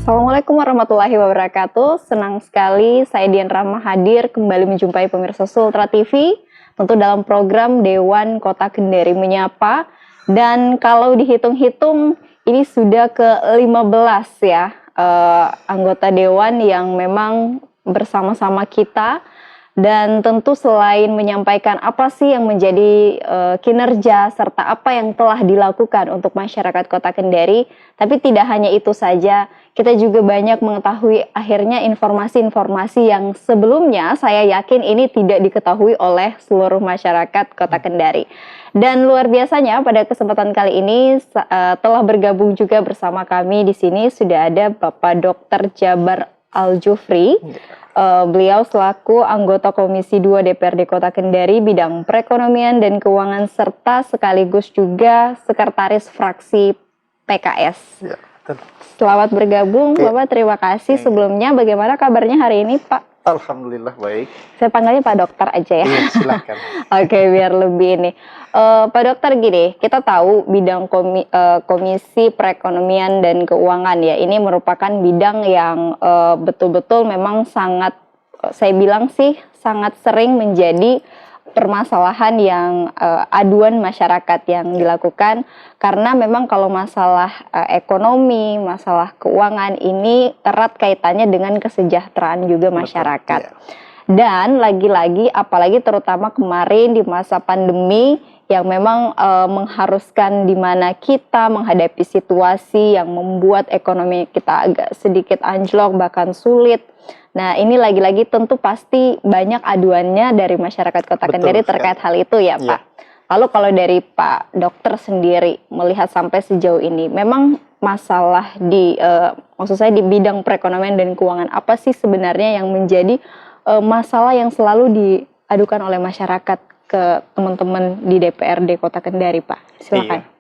Assalamualaikum warahmatullahi wabarakatuh. Senang sekali saya Dian Rahma hadir kembali menjumpai pemirsa Sultra TV, tentu dalam program Dewan Kota Kendari Menyapa. Dan kalau dihitung-hitung ini sudah ke-15 ya anggota dewan yang memang bersama-sama kita. Dan tentu selain menyampaikan apa sih yang menjadi kinerja serta apa yang telah dilakukan untuk masyarakat Kota Kendari, tapi tidak hanya itu saja, kita juga banyak mengetahui akhirnya informasi-informasi yang sebelumnya saya yakin ini tidak diketahui oleh seluruh masyarakat Kota Kendari. Dan luar biasanya pada kesempatan kali ini telah bergabung juga bersama kami di sini sudah ada Bapak Dr. Jabar Al-Jufri. Beliau selaku anggota Komisi 2 DPRD Kota Kendari bidang perekonomian dan keuangan serta sekaligus juga sekretaris fraksi PKS. Ya, selamat bergabung Bapak, terima kasih. Sebelumnya bagaimana kabarnya hari ini Pak? Alhamdulillah baik. Saya panggilnya Pak Dokter aja ya. Iya, silakan. Oke, biar lebih ini. Pak Dokter gini, kita tahu bidang Komisi Perekonomian dan Keuangan ya, ini merupakan bidang yang betul-betul memang sangat, saya bilang sih sangat sering menjadi permasalahan yang aduan masyarakat yang dilakukan, karena memang kalau masalah ekonomi, masalah keuangan ini erat kaitannya dengan kesejahteraan juga masyarakat. Betul, ya. Dan lagi-lagi apalagi terutama kemarin di masa pandemi yang memang mengharuskan di mana kita menghadapi situasi yang membuat ekonomi kita agak sedikit anjlok bahkan sulit. Nah, ini lagi-lagi tentu pasti banyak aduannya dari masyarakat Kota Kendari terkait hal itu ya Pak. Lalu kalau dari Pak Dokter sendiri melihat sampai sejauh ini, memang masalah di maksud saya di bidang perekonomian dan keuangan apa sih sebenarnya yang menjadi masalah yang selalu diadukan oleh masyarakat ke teman-teman di DPRD Kota Kendari Pak? Silakan. Iya.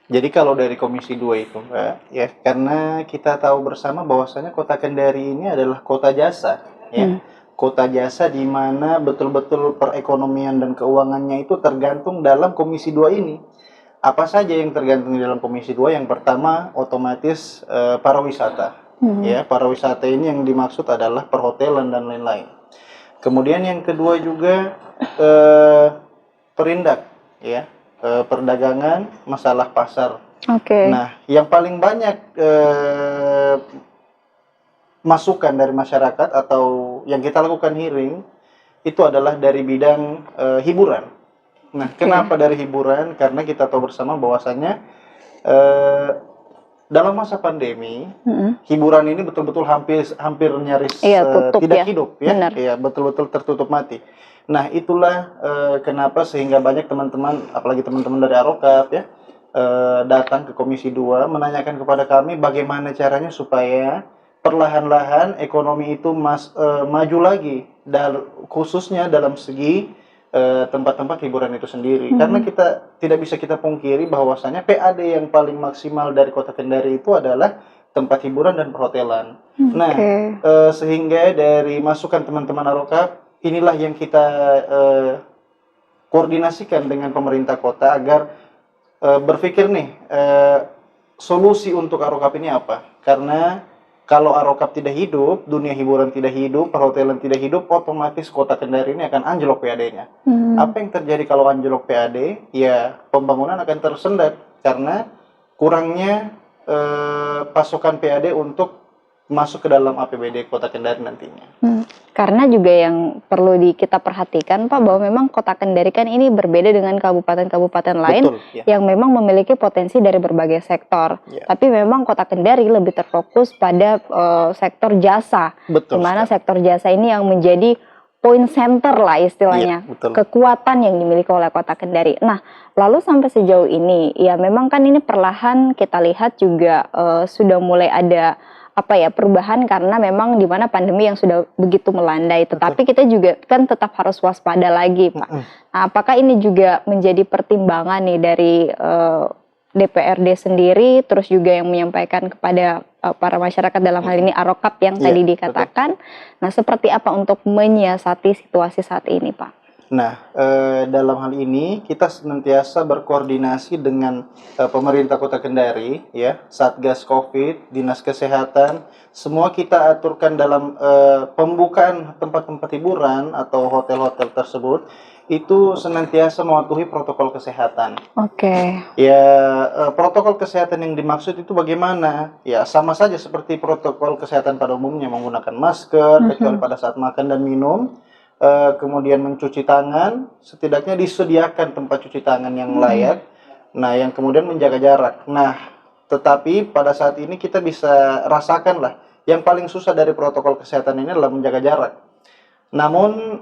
Jadi kalau dari Komisi 2 itu Mbak, ya karena kita tahu bersama bahwasanya Kota Kendari ini adalah kota jasa, ya. Kota jasa di mana betul-betul perekonomian dan keuangannya itu tergantung dalam Komisi 2 ini. Apa saja yang tergantung di dalam Komisi 2? Yang pertama otomatis pariwisata. Ya, pariwisata ini yang dimaksud adalah perhotelan dan lain-lain. Kemudian yang kedua juga perindak, ya. Perdagangan, masalah pasar. Nah, yang paling banyak masukan dari masyarakat atau yang kita lakukan hearing itu adalah dari bidang hiburan. Nah, kenapa dari hiburan? Karena kita tahu bersama bahwasannya dalam masa pandemi hiburan ini betul-betul hampir nyaris tidak hidup, ya. Iya, betul-betul tertutup mati. Nah, itulah kenapa sehingga banyak teman-teman, apalagi teman-teman dari Arokap ya, datang ke Komisi 2 menanyakan kepada kami bagaimana caranya supaya perlahan-lahan ekonomi itu maju lagi, khususnya dalam segi tempat-tempat hiburan itu sendiri. Karena kita tidak bisa kita pungkiri bahwasanya PAD yang paling maksimal dari Kota Kendari itu adalah tempat hiburan dan perhotelan. Nah, sehingga dari masukan teman-teman Arokap, inilah yang kita koordinasikan dengan pemerintah kota agar berpikir nih solusi untuk Arokap ini apa? Karena kalau Arokap tidak hidup, dunia hiburan tidak hidup, perhotelan tidak hidup, otomatis Kota Kendari ini akan anjlok PAD-nya. Apa yang terjadi kalau anjlok PAD? Ya, pembangunan akan tersendat karena kurangnya pasokan PAD untuk masuk ke dalam APBD Kota Kendari nantinya. Karena juga yang perlu kita perhatikan Pak, bahwa memang Kota Kendari kan ini berbeda dengan kabupaten-kabupaten lain. Betul, ya. Yang memang memiliki potensi dari berbagai sektor. Ya. Tapi memang Kota Kendari lebih terfokus pada sektor jasa. Betul, dimana sektor jasa ini yang menjadi point center lah istilahnya, ya, kekuatan yang dimiliki oleh Kota Kendari. Nah, lalu sampai sejauh ini, ya memang kan ini perlahan kita lihat juga sudah mulai ada perubahan karena memang di mana pandemi yang sudah begitu melandai, tetapi kita juga kan tetap harus waspada lagi Pak. Nah, apakah ini juga menjadi pertimbangan nih dari DPRD sendiri, terus juga yang menyampaikan kepada para masyarakat dalam hal ini Arokap yang tadi dikatakan. Nah, seperti apa untuk menyiasati situasi saat ini Pak? Nah, dalam hal ini kita senantiasa berkoordinasi dengan pemerintah Kota Kendari, ya, Satgas Covid, Dinas Kesehatan, semua kita aturkan dalam pembukaan tempat-tempat hiburan atau hotel-hotel tersebut itu senantiasa mematuhi protokol kesehatan. Oke. Ya, protokol kesehatan yang dimaksud itu bagaimana? Ya, sama saja seperti protokol kesehatan pada umumnya, menggunakan masker, kecuali pada saat makan dan minum. Kemudian mencuci tangan, setidaknya disediakan tempat cuci tangan yang layak. Nah, yang kemudian menjaga jarak. Nah, tetapi pada saat ini kita bisa rasakan lah, yang paling susah dari protokol kesehatan ini adalah menjaga jarak. Namun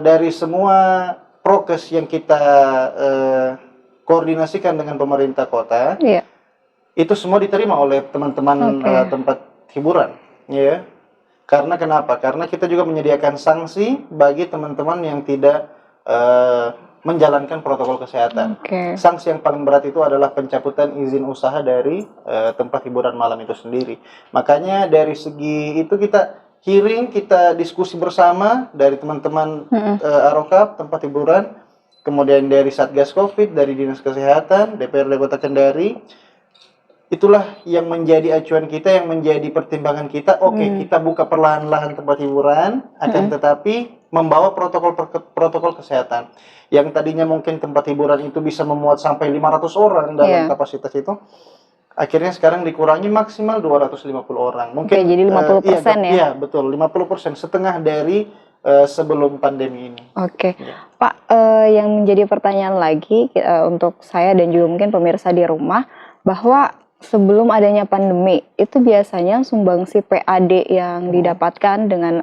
dari semua prokes yang kita koordinasikan dengan pemerintah kota, itu semua diterima oleh teman-teman tempat hiburan, ya. Karena kenapa? Karena kita juga menyediakan sanksi bagi teman-teman yang tidak menjalankan protokol kesehatan. Sanksi yang paling berat itu adalah pencabutan izin usaha dari tempat hiburan malam itu sendiri. Makanya dari segi itu kita hearing, kita diskusi bersama dari teman-teman Arokap, tempat hiburan, kemudian dari Satgas Covid, dari Dinas Kesehatan, DPRD Kota Kendari. Itulah yang menjadi acuan kita, yang menjadi pertimbangan kita. Oke, kita buka perlahan-lahan tempat hiburan, akan tetapi membawa protokol kesehatan. Yang tadinya mungkin tempat hiburan itu bisa memuat sampai 500 orang dalam kapasitas itu, akhirnya sekarang dikurangi maksimal 250 orang. Mungkin jadi 50% ya? Iya, betul, 50%, setengah dari sebelum pandemi ini. Pak, yang menjadi pertanyaan lagi untuk saya dan juga mungkin pemirsa di rumah, bahwa sebelum adanya pandemi itu biasanya sumbangsi PAD yang didapatkan dengan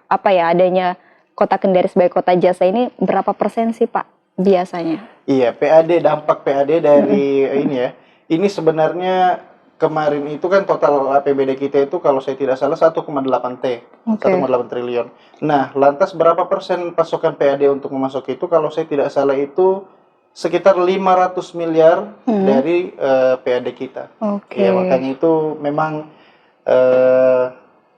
adanya Kota Kendari sebagai kota jasa ini berapa persen sih Pak biasanya? Iya, dampak PAD dari ini ya. Ini sebenarnya kemarin itu kan total APBD kita itu kalau saya tidak salah 1,8 triliun. Nah, lantas berapa persen pasokan PAD untuk memasuk itu? Kalau saya tidak salah itu sekitar 500 miliar dari PAD kita. Ya, makanya itu memang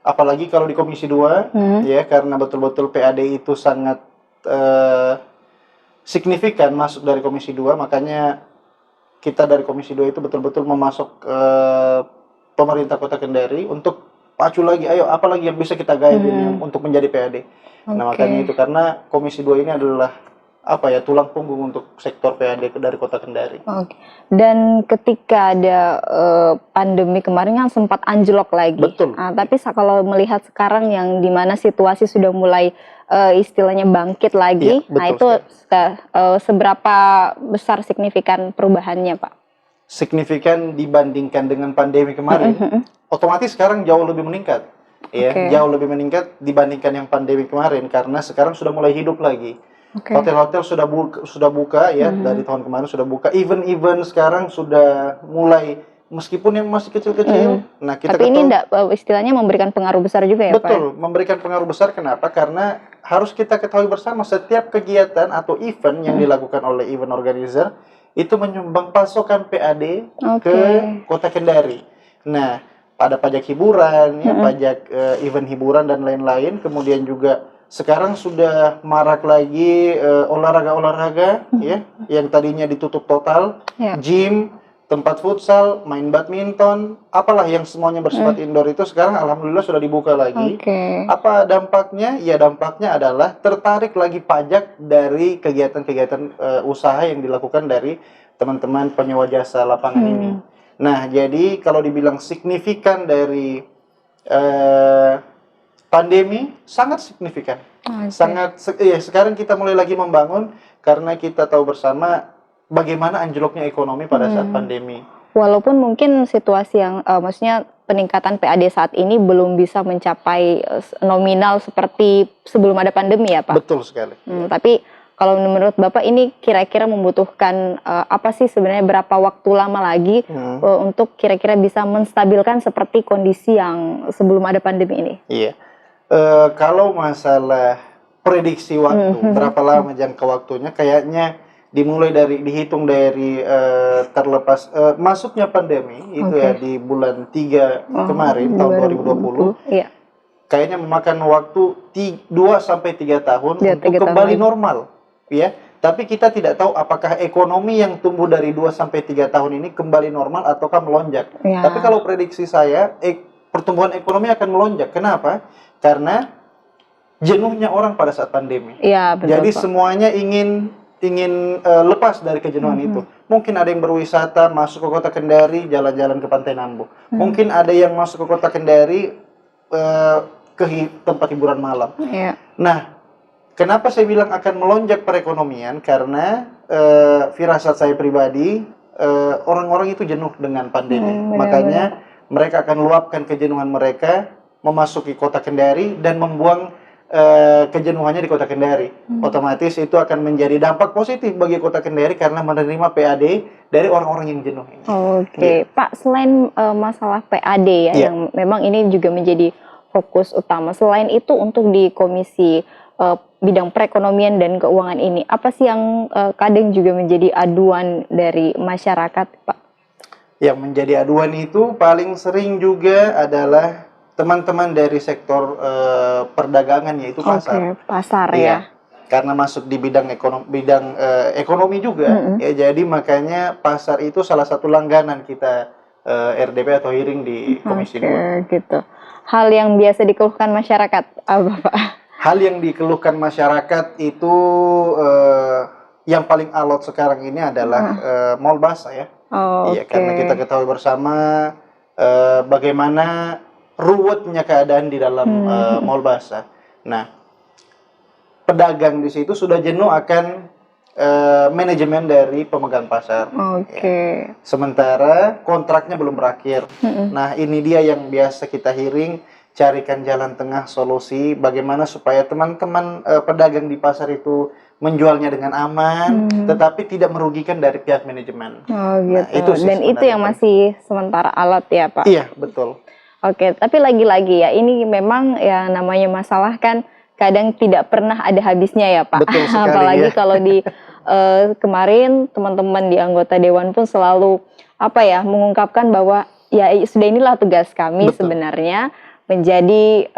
apalagi kalau di Komisi 2 ya, karena betul-betul PAD itu sangat signifikan masuk dari Komisi 2, makanya kita dari Komisi 2 itu betul-betul memasok pemerintah Kota Kendari untuk pacu lagi, ayo apalagi yang bisa kita gaya untuk menjadi PAD. Nah, makanya itu karena Komisi 2 ini adalah tulang punggung untuk sektor PAD dari Kota Kendari. Dan ketika ada pandemi kemarin kan sempat anjlok lagi. Betul. Tapi kalau melihat sekarang yang dimana situasi sudah mulai istilahnya bangkit lagi, itu seberapa besar signifikan perubahannya, Pak? Signifikan dibandingkan dengan pandemi kemarin, otomatis sekarang jauh lebih meningkat. Ya, jauh lebih meningkat dibandingkan yang pandemi kemarin, karena sekarang sudah mulai hidup lagi. Hotel-hotel sudah buka ya, dari tahun kemarin sudah buka. Event-event sekarang sudah mulai, meskipun yang masih kecil-kecil. Nah, tapi ini istilahnya memberikan pengaruh besar juga ya, Pak? Betul, memberikan pengaruh besar. Kenapa? Karena harus kita ketahui bersama, setiap kegiatan atau event yang dilakukan oleh event organizer itu menyumbang pasokan PAD ke Kota Kendari. Nah, pada pajak hiburan, ya, pajak event hiburan dan lain-lain, kemudian juga sekarang sudah marak lagi olahraga-olahraga ya, yang tadinya ditutup total, gym, tempat futsal, main badminton, apalah yang semuanya bersifat indoor itu sekarang alhamdulillah sudah dibuka lagi. Apa dampaknya? Ya, dampaknya adalah tertarik lagi pajak dari kegiatan-kegiatan usaha yang dilakukan dari teman-teman penyewa jasa lapangan ini. Nah, jadi kalau dibilang signifikan dari pandemi, sangat signifikan. Sekarang kita mulai lagi membangun karena kita tahu bersama bagaimana anjloknya ekonomi pada saat pandemi. Walaupun mungkin situasi yang maksudnya peningkatan PAD saat ini belum bisa mencapai nominal seperti sebelum ada pandemi ya, Pak? Betul sekali. Tapi kalau menurut Bapak ini kira-kira membutuhkan apa sih sebenarnya, berapa waktu lama lagi untuk kira-kira bisa menstabilkan seperti kondisi yang sebelum ada pandemi ini? Iya. Kalau masalah prediksi waktu, berapa lama jangka waktunya, kayaknya dihitung dari terlepas masuknya pandemi itu ya di bulan 3 kemarin tahun 2020. kayaknya memakan waktu 2 sampai 3 tahun Ya, untuk 3 tahun kembali lagi. normal, ya. Tapi kita tidak tahu apakah ekonomi yang tumbuh dari 2 sampai 3 tahun ini kembali normal ataukah melonjak. Ya. Tapi kalau prediksi saya, pertumbuhan ekonomi akan melonjak. Kenapa? Karena jenuhnya orang pada saat pandemi. Iya, betul, Jadi Pak. semuanya ingin lepas dari kejenuhan itu. Mungkin ada yang berwisata masuk ke kota Kendari, jalan-jalan ke Pantai Nambo. Mungkin ada yang masuk ke kota Kendari ke tempat hiburan malam. Iya. Nah, kenapa saya bilang akan melonjak perekonomian? Karena firasat saya pribadi, orang-orang itu jenuh dengan pandemi. Makanya mereka akan luapkan kejenuhan mereka, memasuki kota Kendari dan membuang kejenuhannya di kota Kendari. Otomatis itu akan menjadi dampak positif bagi kota Kendari karena menerima PAD dari orang-orang yang jenuh ini. Oke, Pak, selain masalah PAD ya, yang memang ini juga menjadi fokus utama. Selain itu untuk di komisi bidang perekonomian dan keuangan ini, apa sih yang kadang juga menjadi aduan dari masyarakat, Pak? Yang menjadi aduan itu paling sering juga adalah teman-teman dari sektor perdagangan, yaitu pasar. Oke, pasar ya. Karena masuk di bidang ekonomi juga, ya, jadi makanya pasar itu salah satu langganan kita RDP atau hearing di Komisi 2. Gitu. Hal yang biasa dikeluhkan masyarakat apa, Pak? Hal yang dikeluhkan masyarakat itu yang paling alot sekarang ini adalah mall basah ya. Iya, karena kita ketahui bersama bagaimana ruwetnya keadaan di dalam mall basah. Nah, pedagang di situ sudah jenuh akan manajemen dari pemegang pasar. Ya. Sementara kontraknya belum berakhir. Nah, ini dia yang biasa kita hearing, carikan jalan tengah solusi bagaimana supaya teman-teman pedagang di pasar itu menjualnya dengan aman, tetapi tidak merugikan dari pihak manajemen. Gitu. Nah, itu sih dan itu yang masih sementara alat ya, Pak? Iya, betul. Oke, tapi lagi-lagi ya, ini memang ya namanya masalah kan kadang tidak pernah ada habisnya ya, Pak. Betul sekali, apalagi ya. Kalau di kemarin teman-teman di anggota dewan pun selalu mengungkapkan bahwa ya sudah inilah tugas kami sebenarnya menjadi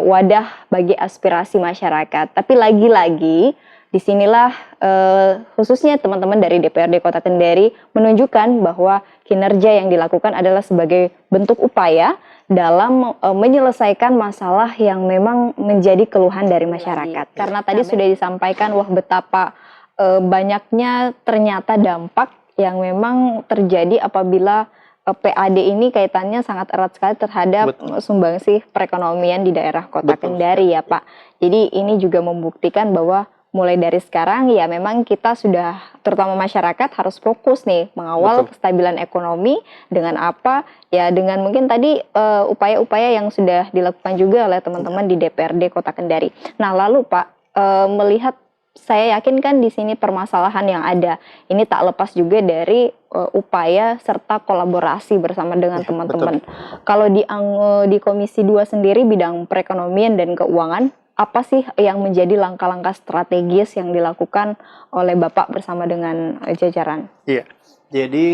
wadah bagi aspirasi masyarakat. Tapi lagi-lagi disinilah khususnya teman-teman dari DPRD Kota Kendari menunjukkan bahwa kinerja yang dilakukan adalah sebagai bentuk upaya dalam menyelesaikan masalah yang memang menjadi keluhan dari masyarakat. Karena tadi sudah disampaikan betapa banyaknya ternyata dampak yang memang terjadi apabila PAD ini kaitannya sangat erat sekali terhadap sumbangsih perekonomian di daerah Kota Kendari ya, Pak. Jadi ini juga membuktikan bahwa mulai dari sekarang ya memang kita sudah, terutama masyarakat, harus fokus nih mengawal kestabilan ekonomi dengan apa ya, dengan mungkin tadi upaya-upaya yang sudah dilakukan juga oleh teman-teman di DPRD Kota Kendari. Nah lalu Pak, melihat, saya yakin kan di sini permasalahan yang ada ini tak lepas juga dari upaya serta kolaborasi bersama dengan teman-teman. Kalau di Komisi 2 sendiri bidang perekonomian dan keuangan, apa sih yang menjadi langkah-langkah strategis yang dilakukan oleh Bapak bersama dengan jajaran? Iya, jadi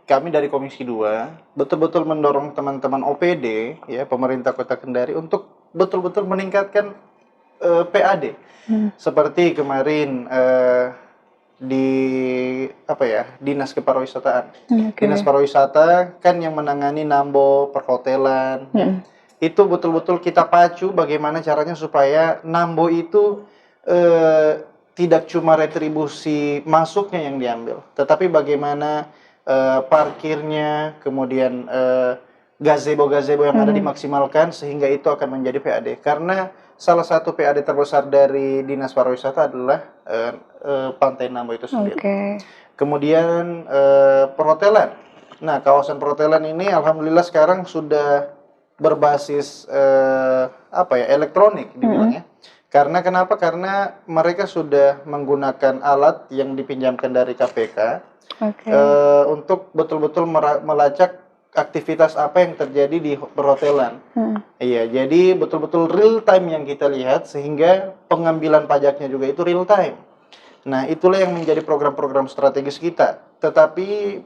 kami dari Komisi 2 betul-betul mendorong teman-teman OPD, ya, pemerintah Kota Kendari untuk betul-betul meningkatkan PAD. Seperti kemarin di Dinas Kepariwisataan. Dinas Pariwisata kan yang menangani Nambo perhotelan. Itu betul-betul kita pacu bagaimana caranya supaya Nambo itu tidak cuma retribusi masuknya yang diambil, tetapi bagaimana parkirnya, kemudian gazebo-gazebo yang ada dimaksimalkan sehingga itu akan menjadi PAD. Karena salah satu PAD terbesar dari Dinas Pariwisata adalah Pantai Nambo itu sendiri. Kemudian perhotelan. Nah, kawasan perhotelan ini alhamdulillah sekarang sudah berbasis elektronik dibilangnya. Karena kenapa? Karena mereka sudah menggunakan alat yang dipinjamkan dari KPK untuk betul-betul melacak aktivitas apa yang terjadi di perhotelan. Iya, jadi betul-betul real time yang kita lihat sehingga pengambilan pajaknya juga itu real time. Nah, itulah yang menjadi program-program strategis kita. Tetapi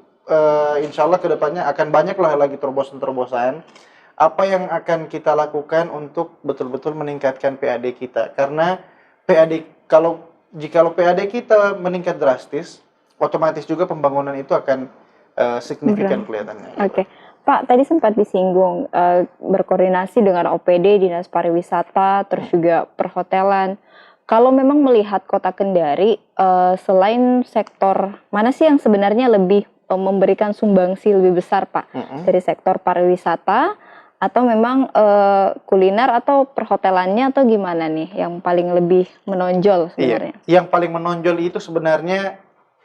insya Allah kedepannya akan banyaklah lagi terobosan-terobosan. apa yang akan kita lakukan untuk betul-betul meningkatkan PAD kita. Karena PAD, jikalau PAD kita meningkat drastis, otomatis juga pembangunan itu akan signifikan kelihatannya. Oke. Pak, tadi sempat disinggung berkoordinasi dengan OPD, Dinas Pariwisata, terus juga perhotelan. Kalau memang melihat Kota Kendari, selain sektor mana sih yang sebenarnya lebih memberikan sumbangsi lebih besar, Pak? Dari sektor pariwisata atau memang kuliner atau perhotelannya atau gimana nih yang paling lebih menonjol sebenarnya? Iya, yang paling menonjol itu sebenarnya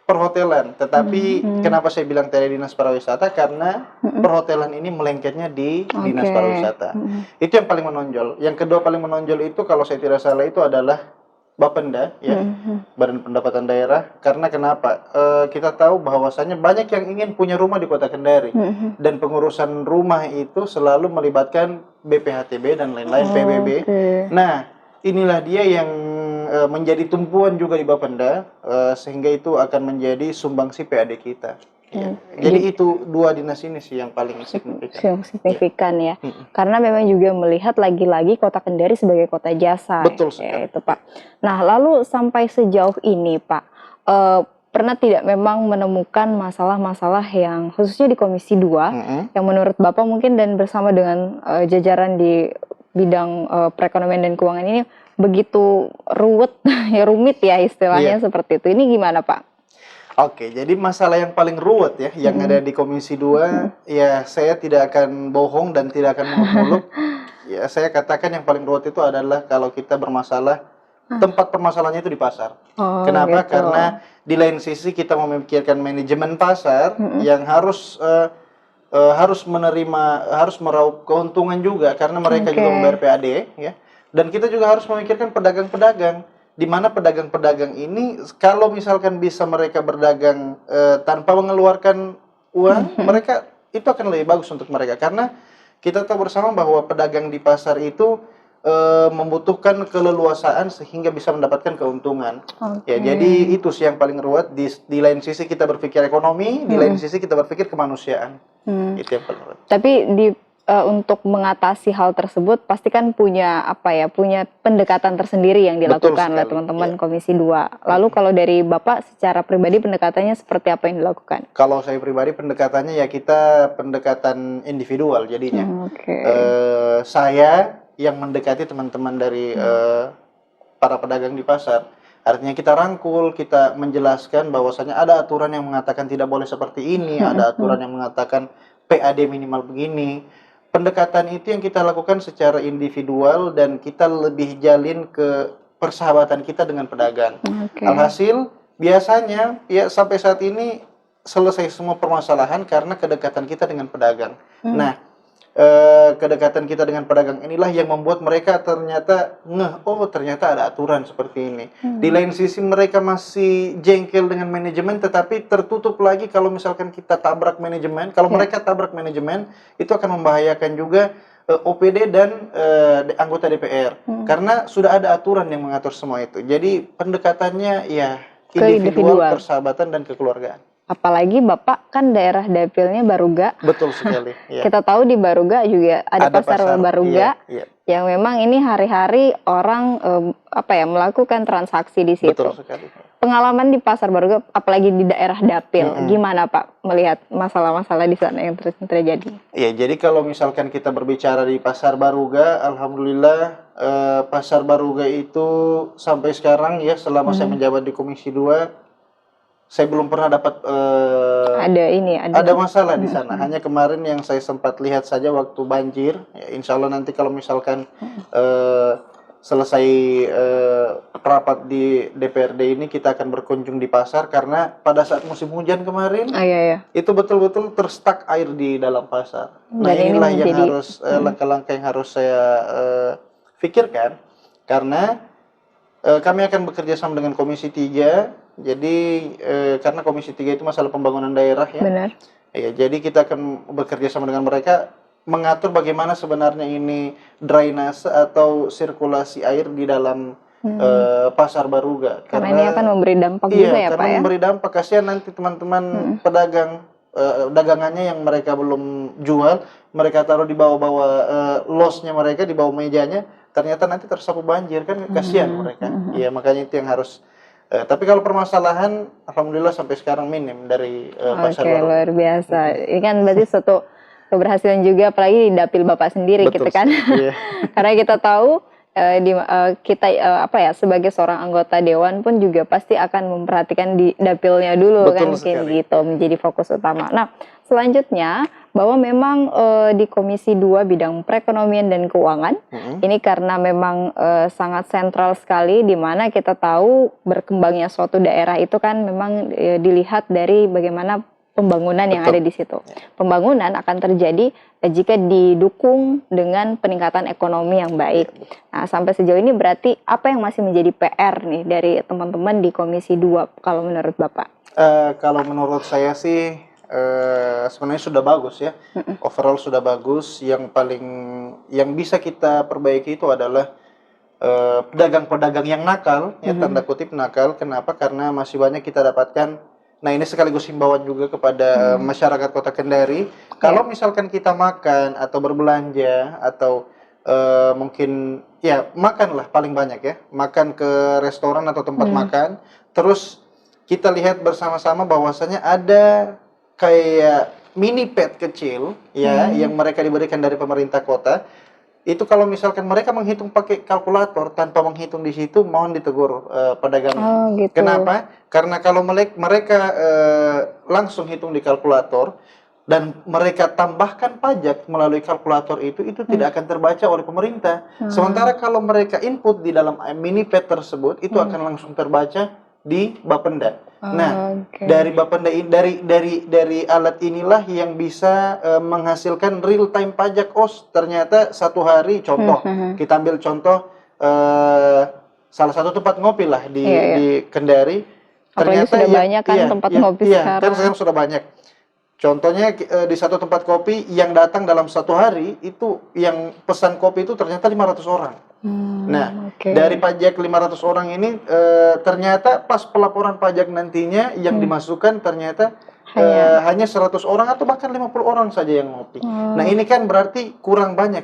perhotelan. Tetapi kenapa saya bilang tadi Dinas Pariwisata? Karena perhotelan ini melengketnya di Dinas Pariwisata. Itu yang paling menonjol. Yang kedua paling menonjol itu kalau saya tidak salah itu adalah Bapenda, ya, Badan Pendapatan Daerah. Karena kenapa? Kita tahu bahwasannya banyak yang ingin punya rumah di Kota Kendari, dan pengurusan rumah itu selalu melibatkan BPHTB dan lain-lain, PBB. Nah, inilah dia yang menjadi tumpuan juga di Bapenda, sehingga itu akan menjadi sumbangsi PAD kita. Ya. Jadi itu dua dinas ini sih yang paling signifikan. Ya. Karena memang juga melihat lagi-lagi Kota Kendari sebagai kota jasa. Betul sekali. Ya, itu Pak. Nah, lalu sampai sejauh ini Pak, pernah tidak memang menemukan masalah-masalah yang khususnya di Komisi 2 yang menurut Bapak mungkin dan bersama dengan jajaran di bidang perekonomian dan keuangan ini begitu rumit ya istilahnya seperti itu. Ini gimana Pak? Oke, jadi masalah yang paling ruwet ya, yang ada di Komisi 2, ya saya tidak akan bohong dan tidak akan muluk-muluk. Ya, saya katakan yang paling ruwet itu adalah kalau kita bermasalah, tempat permasalahannya itu di pasar. Kenapa? Gitu. Karena di lain sisi kita memikirkan manajemen pasar yang harus meraup keuntungan juga, karena mereka juga membayar PAD, ya. Dan kita juga harus memikirkan pedagang-pedagang, di mana pedagang-pedagang ini kalau misalkan bisa mereka berdagang tanpa mengeluarkan uang, mereka itu akan lebih bagus untuk mereka. Karena kita tahu bersama bahwa pedagang di pasar itu membutuhkan keleluasaan sehingga bisa mendapatkan keuntungan. Ya, jadi itu sih yang paling ruwet. Di lain sisi kita berpikir ekonomi, di lain sisi kita berpikir kemanusiaan. Itu yang paling ruwet. Tapi untuk mengatasi hal tersebut pasti kan punya punya pendekatan tersendiri yang dilakukan oleh teman-teman Komisi 2. Lalu kalau dari Bapak secara pribadi pendekatannya seperti apa yang dilakukan? Kalau saya pribadi pendekatannya ya kita pendekatan individual jadinya. Saya yang mendekati teman-teman dari para pedagang di pasar. Artinya kita rangkul, kita menjelaskan bahwasanya ada aturan yang mengatakan tidak boleh seperti ini, ada aturan yang mengatakan PAD minimal begini. Pendekatan itu yang kita lakukan secara individual dan kita lebih jalin ke persahabatan kita dengan pedagang. Alhasil biasanya ya sampai saat ini selesai semua permasalahan karena kedekatan kita dengan pedagang. Nah, kedekatan kita dengan pedagang inilah yang membuat mereka ternyata ternyata ada aturan seperti ini. Di lain sisi mereka masih jengkel dengan manajemen, tetapi tertutup lagi kalau misalkan kita tabrak manajemen. Kalau mereka tabrak manajemen, itu akan membahayakan juga OPD dan anggota DPR. Karena sudah ada aturan yang mengatur semua itu. Jadi pendekatannya ya individual, persahabatan dan kekeluargaan. Apalagi Bapak kan daerah dapilnya Baruga. Betul sekali. Ya. Kita tahu di Baruga juga ada pasar Baruga yang memang ini hari-hari orang melakukan transaksi di situ. Betul sekali. Pengalaman di pasar Baruga, apalagi di daerah dapil, gimana Pak melihat masalah-masalah di sana yang terjadi? Ya, jadi kalau misalkan kita berbicara di pasar Baruga, alhamdulillah pasar Baruga itu sampai sekarang ya selama saya menjabat di Komisi 2 saya belum pernah dapat ada masalah di sana. Hanya kemarin yang saya sempat lihat saja waktu banjir. Ya, insya Allah nanti kalau misalkan selesai rapat di DPRD ini kita akan berkunjung di pasar, karena pada saat musim hujan kemarin itu betul-betul terstak air di dalam pasar. Nah, inilah yang harus langkah-langkah yang harus saya pikirkan, karena kami akan bekerja sama dengan Komisi 3. Jadi karena Komisi 3 itu masalah pembangunan daerah ya. Benar. Ya, jadi kita akan bekerja sama dengan mereka mengatur bagaimana sebenarnya ini drainase atau sirkulasi air di dalam pasar Baruga. Karena ini akan memberi dampak juga ya Pak ya. Karena memberi dampak, kasihan nanti teman-teman pedagang dagangannya yang mereka belum jual, mereka taruh di bawah-bawah losnya mereka, di bawah mejanya, ternyata nanti tersapu banjir, kan kasihan mereka. Iya, makanya itu yang harus. Tapi kalau permasalahan, alhamdulillah sampai sekarang minim dari pasar Oke, baru. luar biasa. Ini kan berarti suatu keberhasilan juga, apalagi di dapil Bapak sendiri gitu Betul kan. sekali, iya. Karena kita tahu kita apa ya, sebagai seorang anggota dewan pun juga pasti akan memperhatikan di dapilnya dulu kan, Betul mungkin sekali. gitu menjadi fokus utama. Nah, selanjutnya bahwa memang di Komisi 2 bidang perekonomian dan keuangan ini karena memang sangat sentral sekali, di mana kita tahu berkembangnya suatu daerah itu kan memang dilihat dari bagaimana pembangunan yang ada di situ. Pembangunan akan terjadi jika didukung dengan peningkatan ekonomi yang baik. Nah, sampai sejauh ini berarti apa yang masih menjadi PR nih dari teman-teman di Komisi 2 kalau menurut Bapak? Kalau menurut saya sih sebenarnya sudah bagus ya. Overall sudah bagus. Yang bisa kita perbaiki itu adalah pedagang-pedagang yang nakal, ya tanda kutip nakal. Kenapa? Karena masih banyak kita dapatkan. Nah, ini sekaligus himbauan juga kepada masyarakat Kota Kendari. Kalau misalkan kita makan atau berbelanja atau mungkin ya makanlah paling banyak ya, makan ke restoran atau tempat makan, terus kita lihat bersama-sama bahwasanya ada kayak mini pet kecil ya yang mereka diberikan dari pemerintah kota. Itu kalau misalkan mereka menghitung pakai kalkulator tanpa menghitung di situ, mohon ditegur pedagangnya. Oh, gitu. Kenapa? Karena kalau mereka langsung hitung di kalkulator dan mereka tambahkan pajak melalui kalkulator itu tidak akan terbaca oleh pemerintah. Sementara kalau mereka input di dalam mini pad tersebut, itu akan langsung terbaca di Bapenda. Nah, dari Bapenda dari alat inilah yang bisa menghasilkan real time pajak. Oh, ternyata satu hari, contoh kita ambil contoh salah satu tempat ngopi lah di Kendari. Apalagi Ternyata sudah banyak kan tempat ngopi sekarang. Kan sekarang sudah banyak. Contohnya di satu tempat kopi yang datang dalam satu hari itu yang pesan kopi itu ternyata 500 orang. Nah, dari pajak 500 orang ini ternyata pas pelaporan pajak nantinya yang dimasukkan ternyata hanya 100 orang atau bahkan 50 orang saja yang ngopi. Nah, ini kan berarti kurang banyak,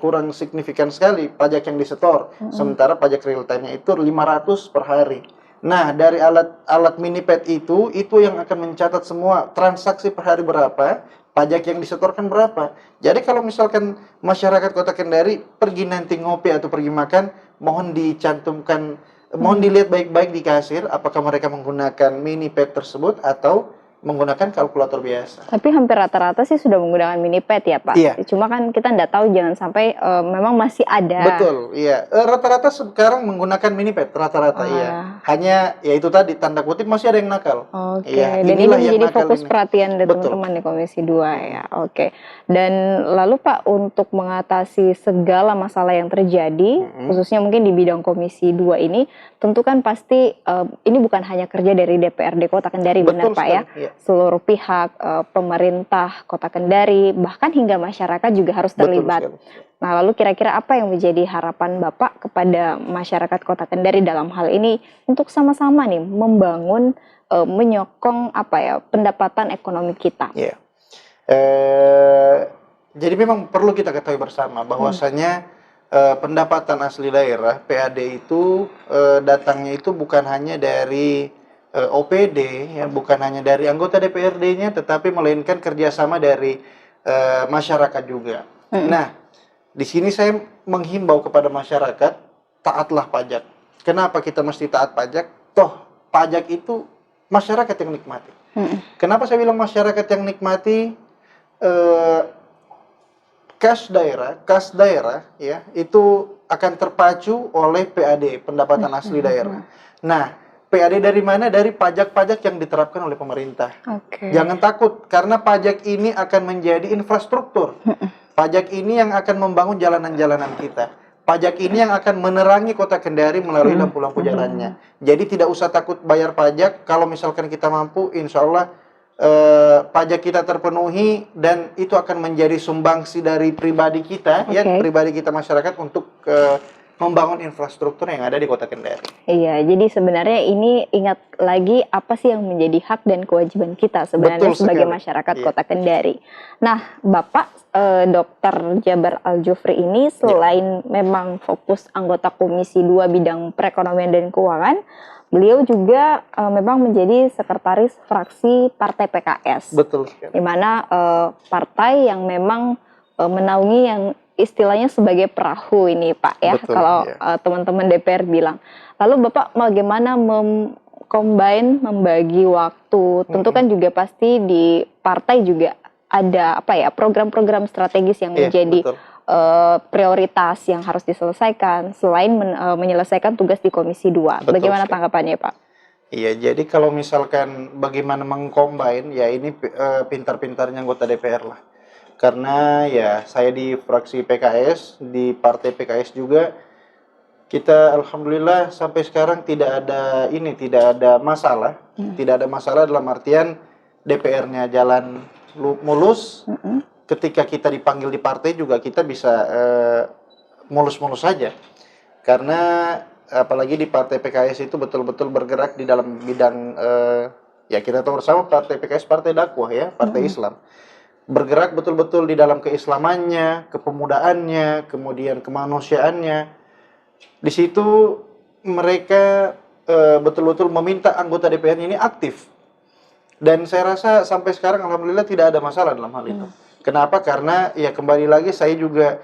kurang signifikan sekali pajak yang disetor. Sementara pajak real time-nya itu 500 per hari. Nah, dari alat mini pad itu yang akan mencatat semua transaksi per hari berapa, pajak yang disetorkan berapa. Jadi kalau misalkan masyarakat Kota Kendari pergi nanti ngopi atau pergi makan, mohon dicantumkan, mohon dilihat baik-baik di kasir apakah mereka menggunakan mini pad tersebut atau menggunakan kalkulator biasa. Tapi hampir rata-rata sih sudah menggunakan mini pad ya Pak. Iya. Cuma kan kita nggak tahu, jangan sampai memang masih ada. Betul, iya. Rata-rata sekarang menggunakan mini pad, rata-rata iya. Hanya ya itu tadi tanda kutip masih ada yang nakal. Iya, dan ini menjadi fokus perhatian dari teman-teman di Komisi 2 ya. Dan lalu Pak, untuk mengatasi segala masalah yang terjadi, khususnya mungkin di bidang Komisi 2 ini, tentu kan pasti ini bukan hanya kerja dari DPRD Kota Kendari, benar Pak ya? Iya. Seluruh pihak, pemerintah Kota Kendari, bahkan hingga masyarakat juga harus terlibat. Nah, lalu kira-kira apa yang menjadi harapan Bapak kepada masyarakat Kota Kendari dalam hal ini untuk sama-sama nih membangun, menyokong pendapatan ekonomi kita? Iya. Jadi memang perlu kita ketahui bersama bahwasanya pendapatan asli daerah PAD itu datangnya itu bukan hanya dari OPD, ya, bukan hanya dari anggota DPRD-nya, tetapi melainkan kerjasama dari masyarakat juga. Nah, di sini saya menghimbau kepada masyarakat, taatlah pajak. Kenapa kita mesti taat pajak? Toh, pajak itu masyarakat yang nikmati. Kenapa saya bilang masyarakat yang nikmati? Kas daerah, ya, itu akan terpacu oleh PAD, pendapatan asli daerah. Nah, PAD dari mana? Dari pajak-pajak yang diterapkan oleh pemerintah. Jangan takut, karena pajak ini akan menjadi infrastruktur. Pajak ini yang akan membangun jalanan-jalanan kita. Pajak ini yang akan menerangi Kota Kendari melalui lampu-lampu jalannya. Jadi tidak usah takut bayar pajak. Kalau misalkan kita mampu, insya Allah pajak kita terpenuhi dan itu akan menjadi sumbangsi dari pribadi kita, ya, pribadi kita masyarakat untuk membangun infrastruktur yang ada di Kota Kendari. Iya, jadi sebenarnya ini ingat lagi apa sih yang menjadi hak dan kewajiban kita sebenarnya sebagai masyarakat Kota Kendari. Nah, Bapak Dr. Jabar Al-Jufri ini selain memang fokus anggota Komisi 2 bidang perekonomian dan keuangan, beliau juga memang menjadi sekretaris fraksi Partai PKS. Betul sekali. Di mana partai yang memang menaungi yang istilahnya sebagai perahu ini Pak ya. Betul, kalau teman-teman DPR bilang. Lalu Bapak bagaimana membagi waktu? Tentu kan juga pasti di partai juga ada apa ya, program-program strategis yang menjadi prioritas yang harus diselesaikan selain menyelesaikan tugas di Komisi 2. Betul, bagaimana tanggapannya Pak? Iya, jadi kalau misalkan bagaimana mengcombine, ya ini pintar-pintarnya anggota DPR lah. Karena ya saya di fraksi PKS, di partai PKS juga, kita alhamdulillah sampai sekarang tidak ada masalah. Tidak ada masalah dalam artian DPR-nya jalan mulus. Ketika kita dipanggil di partai juga kita bisa mulus-mulus saja. Karena apalagi di partai PKS itu betul-betul bergerak di dalam bidang ya kita tahu bersama partai PKS partai dakwah ya, partai Islam. Bergerak betul-betul di dalam keislamannya, kepemudaannya, kemudian kemanusiaannya. Di situ mereka betul-betul meminta anggota DPR ini aktif. Dan saya rasa sampai sekarang alhamdulillah tidak ada masalah dalam hal itu. Kenapa? Karena ya kembali lagi saya juga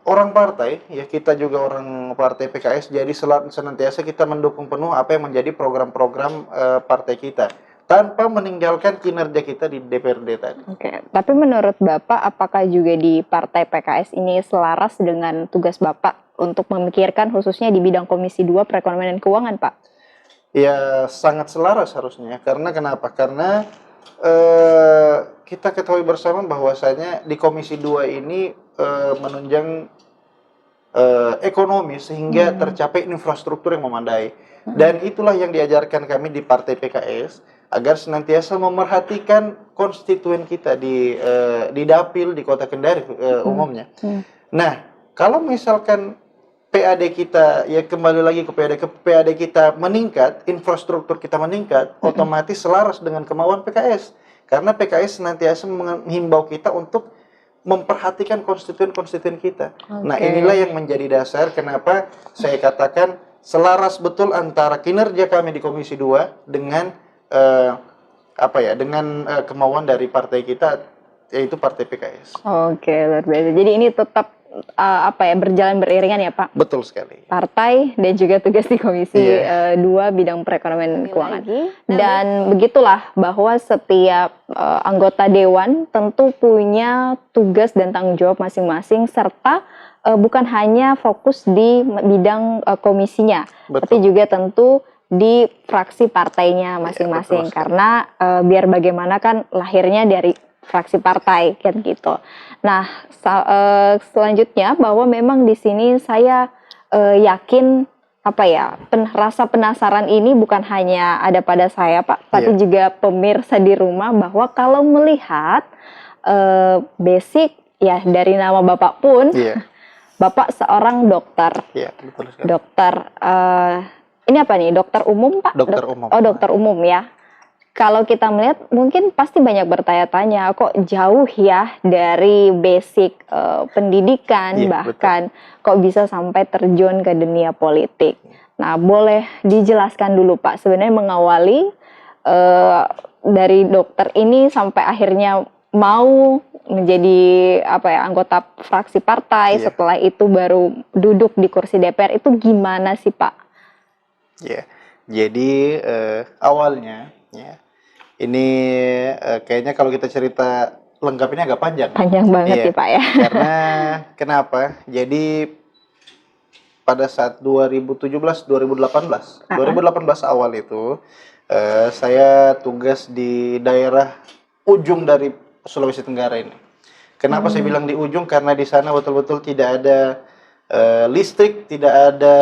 orang partai, ya kita juga orang partai PKS, jadi senantiasa kita mendukung penuh apa yang menjadi program-program partai kita, tanpa meninggalkan kinerja kita di DPRD tadi. Oke, tapi menurut Bapak, apakah juga di Partai PKS ini selaras dengan tugas Bapak untuk memikirkan khususnya di bidang Komisi 2 Perekonomian dan Keuangan, Pak? Ya, sangat selaras harusnya. Karena kenapa? Karena kita ketahui bersama bahwasanya di Komisi 2 ini menunjang ekonomi sehingga tercapai infrastruktur yang memadai. Dan itulah yang diajarkan kami di Partai PKS, agar senantiasa memerhatikan konstituen kita di dapil di Kota Kendari umumnya. Nah, kalau misalkan PAD kita, ya kembali lagi ke PAD kita meningkat, infrastruktur kita meningkat, otomatis selaras dengan kemauan PKS. Karena PKS senantiasa menghimbau kita untuk memperhatikan konstituen-konstituen kita. Nah, inilah yang menjadi dasar kenapa saya katakan selaras betul antara kinerja kami di Komisi 2 dengan kemauan dari partai kita, yaitu Partai PKS. Oke, luar biasa. Jadi ini tetap berjalan beriringan ya Pak? Betul sekali. Partai dan juga tugas di Komisi 2 bidang perekonomian dan keuangan. Dan begitulah bahwa setiap anggota dewan tentu punya tugas dan tanggung jawab masing-masing, serta bukan hanya fokus di bidang komisinya, tapi juga tentu di fraksi partainya masing-masing. Karena biar bagaimana kan lahirnya dari fraksi partai kan gitu. Nah, selanjutnya bahwa memang di sini saya yakin rasa penasaran ini bukan hanya ada pada saya Pak, tapi juga pemirsa di rumah, bahwa kalau melihat basic ya dari nama Bapak pun, Bapak seorang dokter. Betul sekali. Dokter ini apa nih? Dokter umum Pak? Dokter umum. Oh, dokter umum ya. Kalau kita melihat mungkin pasti banyak bertanya-tanya, kok jauh ya dari basic pendidikan, bahkan kok bisa sampai terjun ke dunia politik. Nah, boleh dijelaskan dulu Pak, sebenarnya mengawali dari dokter ini sampai akhirnya mau menjadi anggota fraksi partai, setelah itu baru duduk di kursi DPR, itu gimana sih Pak? Jadi awalnya ini kayaknya kalau kita cerita lengkap ini agak panjang. Panjang banget sih Pak ya. Karena kenapa? Jadi pada saat 2017-2018 awal itu saya tugas di daerah ujung dari Sulawesi Tenggara ini. Kenapa saya bilang di ujung? Karena di sana betul-betul tidak ada listrik, tidak ada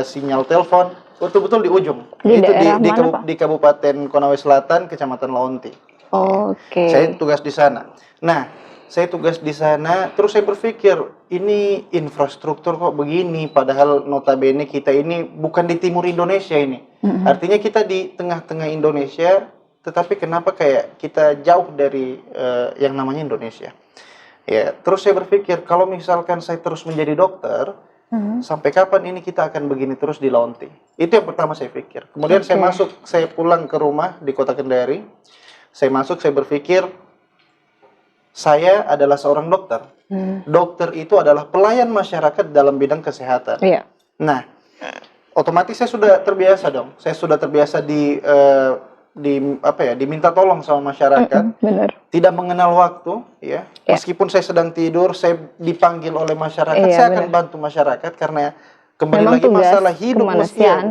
sinyal telepon. Betul-betul di ujung. Di Kabupaten Konawe Selatan, Kecamatan Laonti. Oke. Saya tugas di sana. Nah, saya tugas di sana, terus saya berpikir ini infrastruktur kok begini, padahal notabene kita ini bukan di timur Indonesia ini. Artinya kita di tengah-tengah Indonesia, tetapi kenapa kayak kita jauh dari yang namanya Indonesia. Ya, terus saya berpikir kalau misalkan saya terus menjadi dokter, sampai kapan ini kita akan begini terus di launting? Itu yang pertama saya pikir. Kemudian saya pulang ke rumah di Kota Kendari. Saya masuk, saya berpikir saya adalah seorang dokter. Dokter itu adalah pelayan masyarakat dalam bidang kesehatan. Iya. Nah, otomatis saya sudah terbiasa dong. Saya sudah terbiasa diminta tolong sama masyarakat. Benar. Tidak mengenal waktu, ya. Meskipun saya sedang tidur, saya dipanggil oleh masyarakat, saya akan bantu masyarakat karena kembali memang lagi masalah hidup,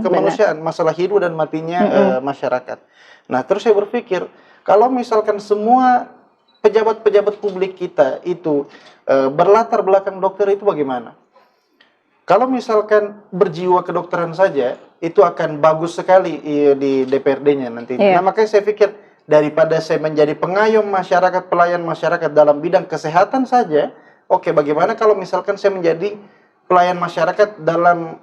kemanusiaan, masalah hidup dan matinya masyarakat. Nah, terus saya berpikir, kalau misalkan semua pejabat-pejabat publik kita itu berlatar belakang dokter itu bagaimana? Kalau misalkan berjiwa kedokteran saja, itu akan bagus sekali di DPRD-nya nanti. Nah, makanya saya pikir daripada saya menjadi pengayom masyarakat, pelayan masyarakat dalam bidang kesehatan saja, oke, bagaimana kalau misalkan saya menjadi pelayan masyarakat dalam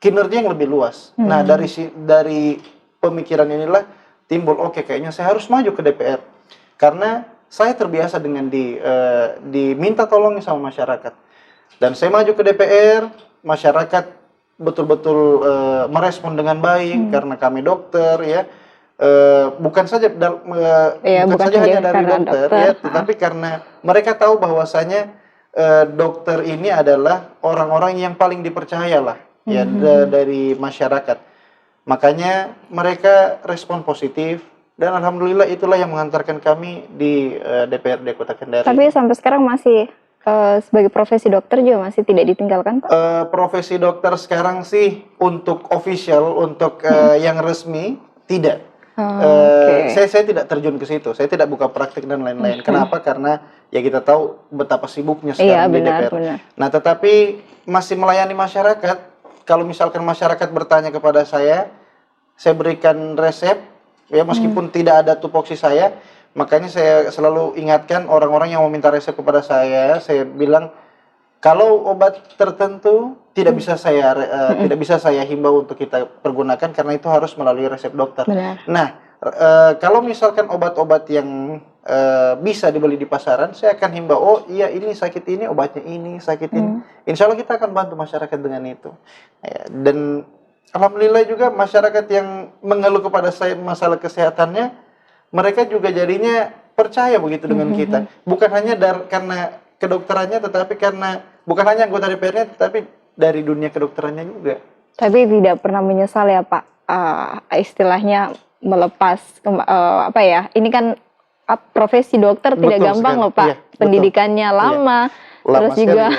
kinerja yang lebih luas. Nah, dari pemikiran inilah timbul, oke, kayaknya saya harus maju ke DPR. Karena saya terbiasa dengan diminta tolong sama masyarakat. Dan saya maju ke DPR, masyarakat betul-betul merespon dengan baik karena kami dokter, ya. Bukan saja hanya dari dokter, ya, tetapi karena mereka tahu bahwasanya dokter ini adalah orang-orang yang paling dipercaya lah, ya, dari masyarakat. Makanya mereka respon positif. Dan alhamdulillah itulah yang mengantarkan kami di DPRD Kota Kendari. Tapi sampai sekarang masih sebagai profesi dokter juga masih tidak ditinggalkan, Pak? Profesi dokter sekarang sih untuk official, untuk yang resmi tidak. Saya tidak terjun ke situ. Saya tidak buka praktik dan lain-lain. Kenapa? Karena ya kita tahu betapa sibuknya sekarang di DPR. Benar. Nah, tetapi masih melayani masyarakat. Kalau misalkan masyarakat bertanya kepada saya berikan resep. Ya, meskipun tidak ada tupoksi saya, makanya saya selalu ingatkan orang-orang yang meminta resep kepada saya bilang kalau obat tertentu tidak bisa saya himbau untuk kita pergunakan karena itu harus melalui resep dokter. Benar. Nah, kalau misalkan obat-obat yang bisa dibeli di pasaran, saya akan himbau, oh iya ini sakit ini, obatnya ini, sakit ini. Insya Allah kita akan bantu masyarakat dengan itu. Ya, dan alhamdulillah juga masyarakat yang mengeluh kepada saya masalah kesehatannya, mereka juga jadinya percaya begitu dengan kita. Bukan hanya karena kedokterannya, tetapi karena bukan hanya anggota DPR-nya, tetapi dari dunia kedokterannya juga. Tapi tidak pernah menyesal ya Pak, istilahnya melepas ini kan profesi dokter tidak gampang loh Pak. Iya, pendidikannya lama. Terus juga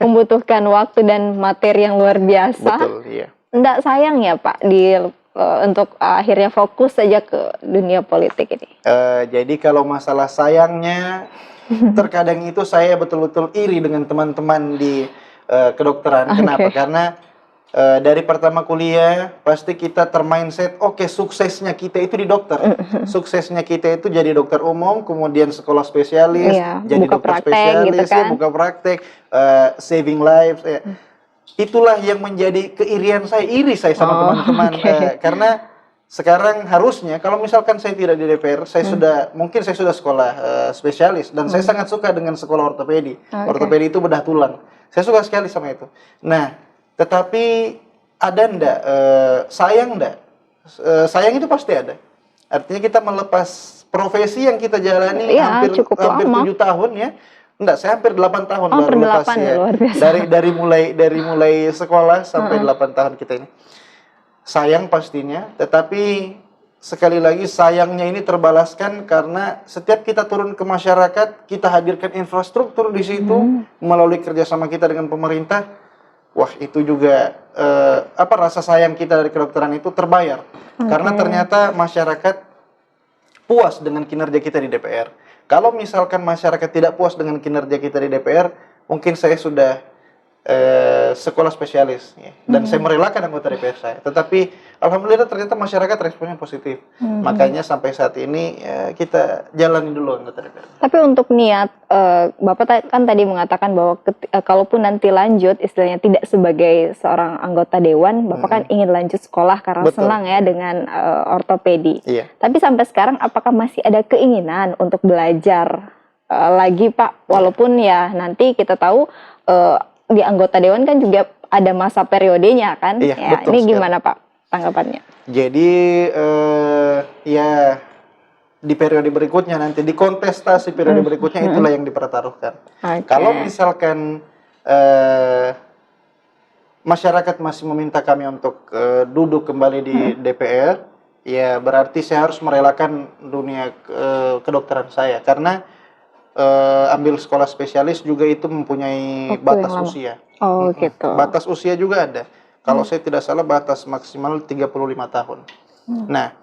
membutuhkan waktu dan materi yang luar biasa. Betul, iya. Enggak sayang ya Pak untuk akhirnya fokus saja ke dunia politik ini? Jadi kalau masalah sayangnya, terkadang itu saya betul-betul iri dengan teman-teman di kedokteran. Kenapa? Karena dari pertama kuliah pasti kita termindset, oke, suksesnya kita itu di dokter. Suksesnya kita itu jadi dokter umum, kemudian sekolah spesialis, jadi dokter spesialis, gitu kan? Buka praktek, saving lives. Itulah yang menjadi keirian saya, iri saya sama teman-teman. Karena sekarang harusnya kalau misalkan saya tidak di DPR, saya sudah sekolah spesialis dan saya sangat suka dengan sekolah ortopedi. Ortopedi itu bedah tulang. Saya suka sekali sama itu. Nah, tetapi ada ndak sayang ndak? Sayang itu pasti ada. Artinya kita melepas profesi yang kita jalani hampir 7 tahun ya. Enggak, saya hampir 8 tahun baru lepas ya. Luar biasa. Dari mulai sekolah sampai 8 tahun kita ini. Sayang pastinya, tetapi sekali lagi sayangnya ini terbalaskan karena setiap kita turun ke masyarakat, kita hadirkan infrastruktur di situ melalui kerjasama kita dengan pemerintah. Wah, itu juga rasa sayang kita dari kedokteran itu terbayar. Karena ternyata masyarakat puas dengan kinerja kita di DPR. Kalau misalkan masyarakat tidak puas dengan kinerja kita di DPR, mungkin saya sudah sekolah spesialis ya. Dan saya merelakan anggota DPR saya, tetapi alhamdulillah ternyata masyarakat responnya positif. Makanya sampai saat ini kita jalani dulu anggota DPR. Tapi untuk niat Bapak kan tadi mengatakan bahwa kalaupun nanti lanjut istilahnya tidak sebagai seorang anggota dewan, Bapak kan ingin lanjut sekolah karena Betul. senang ya dengan ortopedi. Iya. Tapi sampai sekarang apakah masih ada keinginan untuk belajar lagi Pak? Walaupun ya nanti kita tahu di anggota dewan kan juga ada masa periodenya kan. Iya, Ya, betul ini sekali. gimana Pak tanggapannya? Jadi ya di periode berikutnya nanti, di kontestasi periode berikutnya itulah yang dipertaruhkan. Oke. Kalau misalkan masyarakat masih meminta kami untuk duduk kembali di DPR, ya berarti saya harus merelakan dunia kedokteran saya, karena ambil sekolah spesialis juga itu mempunyai Waktu batas yang lama. usia. Oh gitu. Batas usia juga ada. Kalau saya tidak salah batas maksimal 35 tahun. Nah,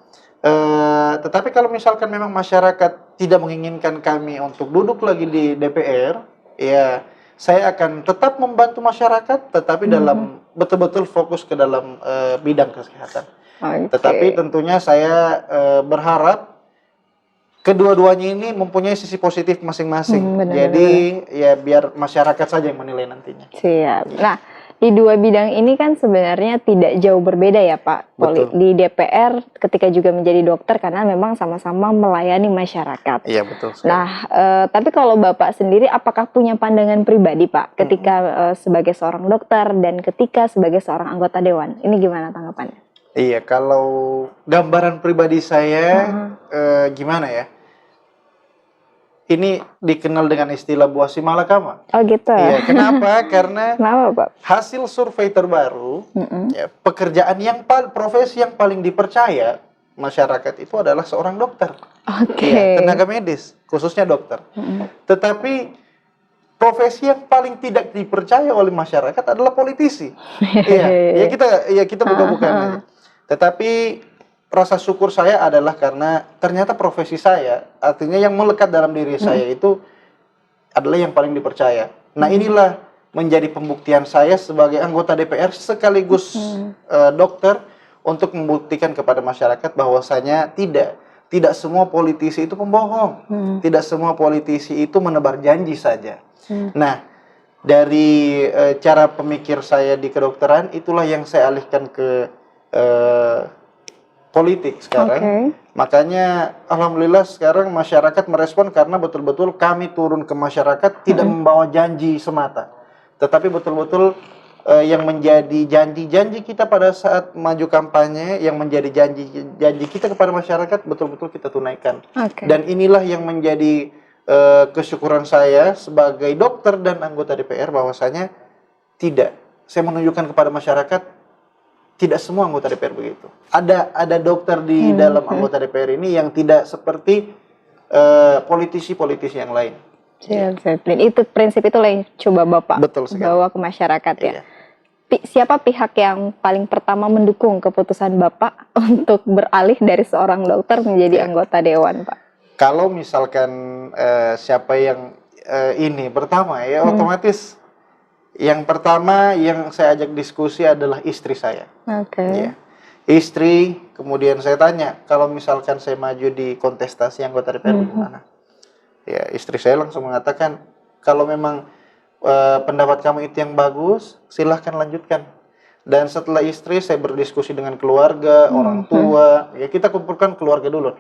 tetapi kalau misalkan memang masyarakat tidak menginginkan kami untuk duduk lagi di DPR, ya saya akan tetap membantu masyarakat, tetapi dalam betul-betul fokus ke dalam bidang kesehatan. Oke. Tetapi tentunya saya berharap kedua-duanya ini mempunyai sisi positif masing-masing. Jadi ya biar masyarakat saja yang menilai nantinya. Siap. Nah, di dua bidang ini kan sebenarnya tidak jauh berbeda ya Pak. Betul. Di DPR ketika juga menjadi dokter karena memang sama-sama melayani masyarakat. Iya betul sekali. Nah, tapi kalau Bapak sendiri apakah punya pandangan pribadi Pak ketika sebagai seorang dokter dan ketika sebagai seorang anggota dewan? Ini gimana tanggapannya? Iya, kalau gambaran pribadi saya gimana ya? Ini dikenal dengan istilah buah si malakama. Oh gitu. Iya, kenapa? Karena Kenapa Pak? hasil survei terbaru, ya, pekerjaan yang profesi yang paling dipercaya masyarakat itu adalah seorang dokter. Oke. Iya, tenaga medis, khususnya dokter. Tetapi profesi yang paling tidak dipercaya oleh masyarakat adalah politisi. Iya, kita buka-bukaan aja. Tetapi rasa syukur saya adalah karena ternyata profesi saya, artinya yang melekat dalam diri saya itu adalah yang paling dipercaya. Nah, inilah menjadi pembuktian saya sebagai anggota DPR sekaligus dokter untuk membuktikan kepada masyarakat bahwasanya tidak semua politisi itu pembohong. Tidak semua politisi itu menebar janji saja. Nah, dari cara pemikir saya di kedokteran, itulah yang saya alihkan ke politik sekarang. Makanya alhamdulillah sekarang masyarakat merespon karena betul-betul kami turun ke masyarakat tidak membawa janji semata, tetapi betul-betul yang menjadi janji-janji kita pada saat maju kampanye, yang menjadi janji kita kepada masyarakat betul-betul kita tunaikan. Dan inilah yang menjadi kesyukuran saya sebagai dokter dan anggota DPR, bahwasanya saya menunjukkan kepada masyarakat tidak semua anggota DPR begitu. Ada dokter di dalam anggota DPR ini yang tidak seperti politisi-politisi yang lain. Siap. Dan itu prinsip itu yang coba Bapak bawa ke masyarakat ya. Siapa pihak yang paling pertama mendukung keputusan Bapak untuk beralih dari seorang dokter menjadi anggota dewan, Pak? Kalau misalkan siapa yang ini pertama ya, otomatis yang pertama yang saya ajak diskusi adalah istri saya. Ya. Istri, kemudian saya tanya, kalau misalkan saya maju di kontestasi anggota DPR gimana? Ya, istri saya langsung mengatakan, kalau memang pendapat kamu itu yang bagus, silahkan lanjutkan. Dan setelah istri, saya berdiskusi dengan keluarga, orang tua, ya kita kumpulkan keluarga dulu.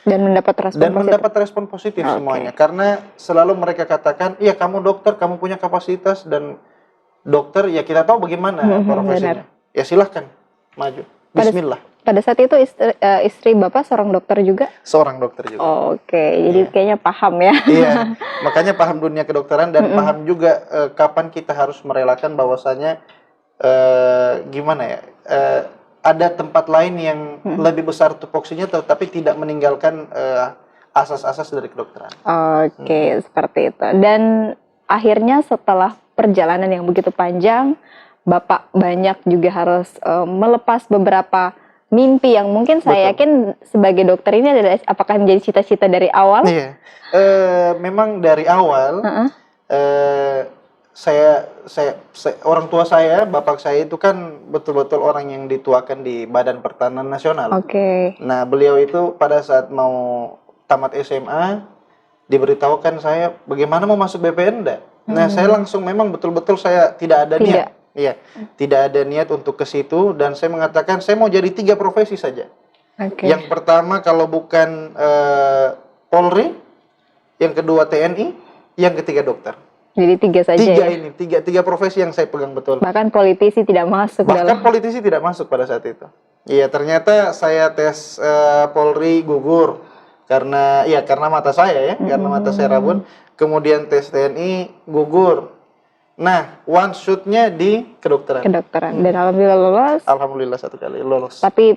Dan mendapat respon positif semuanya. Karena selalu mereka katakan, iya kamu dokter, kamu punya kapasitas, dan dokter ya kita tahu bagaimana profesinya. Ya silahkan maju. Bismillah. Pada saat itu istri Bapak seorang dokter juga? Seorang dokter juga. Jadi kayaknya paham ya. Iya, makanya paham dunia kedokteran dan paham juga kapan kita harus merelakan bahwasanya gimana ya, ada tempat lain yang lebih besar tupoksinya tetapi tidak meninggalkan asas-asas dari kedokteran. Seperti itu. Dan akhirnya setelah perjalanan yang begitu panjang, Bapak banyak juga harus melepas beberapa mimpi yang mungkin saya yakin sebagai dokter ini adalah apakah menjadi cita-cita dari awal? Iya, memang dari awal orang tua saya, bapak saya itu kan betul-betul orang yang dituakan di Badan Pertanahan Nasional. Nah, beliau itu pada saat mau tamat SMA diberitahukan saya bagaimana mau masuk BPN enggak. Nah, saya langsung memang betul-betul saya tidak ada niat. Iya, tidak ada niat untuk ke situ dan saya mengatakan saya mau jadi 3 profesi saja. Yang pertama kalau bukan Polri, yang kedua TNI, yang ketiga dokter. Jadi 3 saja. Tiga profesi yang saya pegang betul. Bahkan politisi tidak masuk. Politisi tidak masuk pada saat itu. Iya, ternyata saya tes Polri gugur karena mata saya ya, karena mata saya rabun. Kemudian tes TNI gugur. Nah, one shoot-nya di kedokteran. Dan alhamdulillah lolos. Alhamdulillah 1 kali lolos. Tapi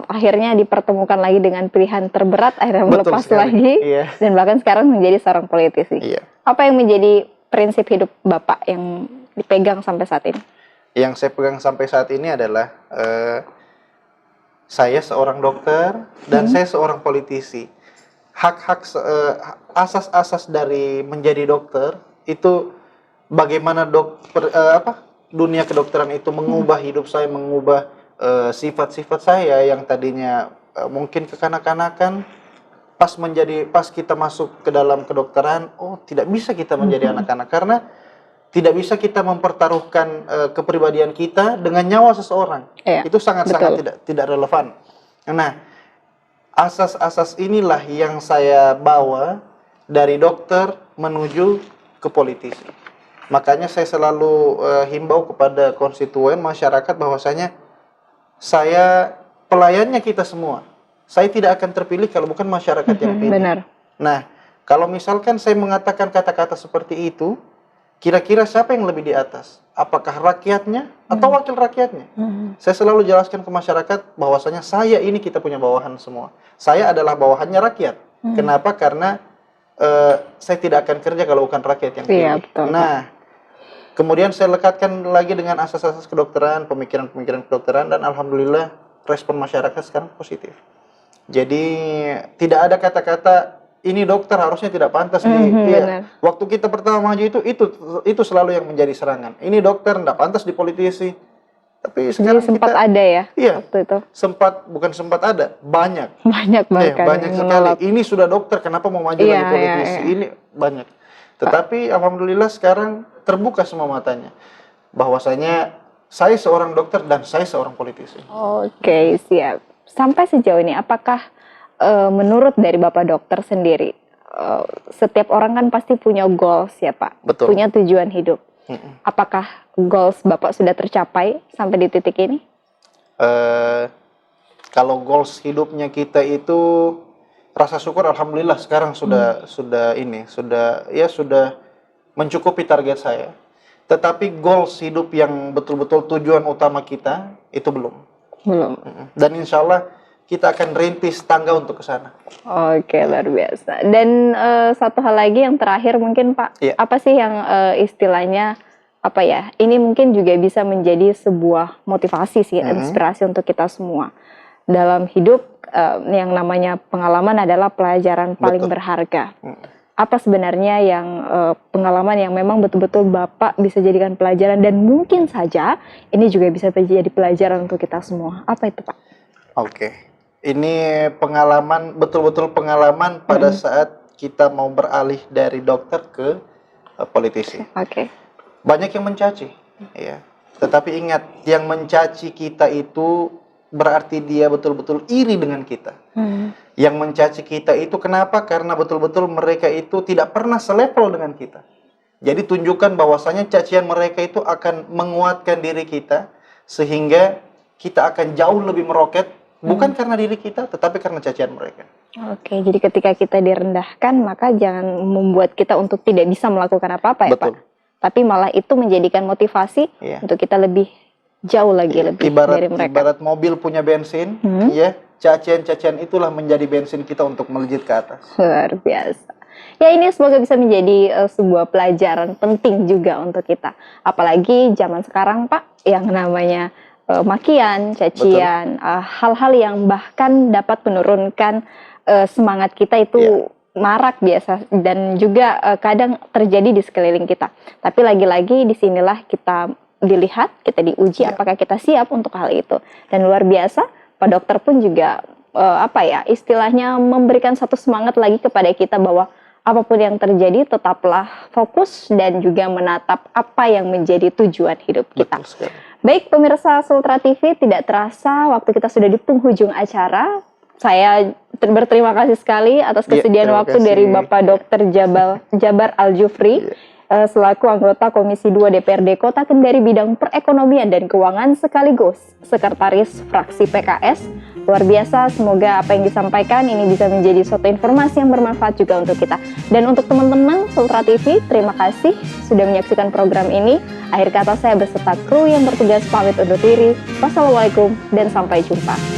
akhirnya dipertemukan lagi dengan pilihan terberat, akhirnya melepas lagi. Dan bahkan sekarang menjadi seorang politisi. Apa yang menjadi prinsip hidup Bapak yang dipegang sampai saat ini? Yang saya pegang sampai saat ini adalah saya seorang dokter dan saya seorang politisi. Asas-asas dari menjadi dokter itu bagaimana dunia kedokteran itu mengubah hidup saya, mengubah sifat-sifat saya yang tadinya mungkin kekanak-kanakan. Pas kita masuk ke dalam kedokteran, tidak bisa kita menjadi anak-anak karena tidak bisa kita mempertaruhkan kepribadian kita dengan nyawa seseorang. Itu sangat-sangat tidak relevan. Nah, asas-asas inilah yang saya bawa dari dokter menuju ke politisi. Makanya saya selalu himbau kepada konstituen masyarakat bahwasanya saya pelayannya kita semua. Saya tidak akan terpilih kalau bukan masyarakat yang pilih. Benar. Nah, kalau misalkan saya mengatakan kata-kata seperti itu, kira-kira siapa yang lebih di atas? Apakah rakyatnya atau wakil rakyatnya? Saya selalu jelaskan ke masyarakat bahwasanya saya ini kita punya bawahan semua. Saya adalah bawahannya rakyat. Kenapa? Karena saya tidak akan kerja kalau bukan rakyat yang pilih. Nah, kemudian saya lekatkan lagi dengan asas-asas kedokteran, pemikiran-pemikiran kedokteran, dan alhamdulillah respon masyarakat sekarang positif. Jadi tidak ada kata-kata ini dokter harusnya tidak pantas waktu kita pertama maju itu selalu yang menjadi serangan. Ini dokter tidak pantas di politisi. Tapi sekarang sempat ada ya? Waktu itu. Bukan sempat ada, banyak. Banyak sekali. Ini sudah dokter, kenapa mau maju lagi politisi? Ini banyak. Tetapi alhamdulillah sekarang terbuka semua matanya bahwasanya saya seorang dokter dan saya seorang politisi. Oke, siap. Sampai sejauh ini, apakah menurut dari Bapak dokter sendiri, setiap orang kan pasti punya goals ya Pak? Betul. Punya tujuan hidup. Apakah goals Bapak sudah tercapai sampai di titik ini? Kalau goals hidupnya kita itu, rasa syukur alhamdulillah sekarang sudah mencukupi target saya. Tetapi goals hidup yang betul-betul tujuan utama kita itu belum. Dan insya Allah kita akan rintis tangga untuk ke sana. Oke, luar biasa. Dan satu hal lagi yang terakhir mungkin Pak, apa sih yang istilahnya ini mungkin juga bisa menjadi sebuah motivasi sih, inspirasi untuk kita semua dalam hidup. Yang namanya pengalaman adalah pelajaran paling berharga. Apa sebenarnya yang pengalaman yang memang betul-betul Bapak bisa jadikan pelajaran dan mungkin saja ini juga bisa menjadi pelajaran untuk kita semua. Apa itu Pak? Ini pengalaman, betul-betul pengalaman pada saat kita mau beralih dari dokter ke politisi. Banyak yang mencaci, tetapi ingat, yang mencaci kita itu berarti dia betul-betul iri dengan kita. Yang mencaci kita itu kenapa? Karena betul-betul mereka itu tidak pernah selevel dengan kita. Jadi tunjukkan bahwasanya cacian mereka itu akan menguatkan diri kita sehingga kita akan jauh lebih meroket, bukan karena diri kita tetapi karena cacian mereka. Jadi ketika kita direndahkan maka jangan membuat kita untuk tidak bisa melakukan apa-apa ya Pak. Tapi malah itu menjadikan motivasi untuk kita lebih jauh lagi lebih dari mereka. Ibarat mobil punya bensin, cacian-cacian itulah menjadi bensin kita untuk melejit ke atas. Luar biasa. Ya, ini semoga bisa menjadi sebuah pelajaran penting juga untuk kita. Apalagi zaman sekarang Pak, yang namanya makian, cacian, hal-hal yang bahkan dapat menurunkan semangat kita itu marak biasa dan juga kadang terjadi di sekeliling kita. Tapi lagi-lagi disinilah kita dilihat, kita diuji apakah kita siap untuk hal itu. Dan luar biasa, Pak Dokter pun juga istilahnya memberikan satu semangat lagi kepada kita bahwa apapun yang terjadi tetaplah fokus dan juga menatap apa yang menjadi tujuan hidup kita. Baik pemirsa Sultra TV, tidak terasa waktu kita sudah di penghujung acara. Saya berterima kasih sekali atas kesediaan waktu dari Bapak Dr. Jabar Al-Jufri selaku anggota Komisi 2 DPRD Kota Kendari bidang perekonomian dan keuangan sekaligus Sekretaris Fraksi PKS. Luar biasa, semoga apa yang disampaikan ini bisa menjadi suatu informasi yang bermanfaat juga untuk kita. Dan untuk teman-teman Sultra TV, terima kasih sudah menyaksikan program ini. Akhir kata saya beserta kru yang bertugas pamit undur diri. Wassalamualaikum dan sampai jumpa.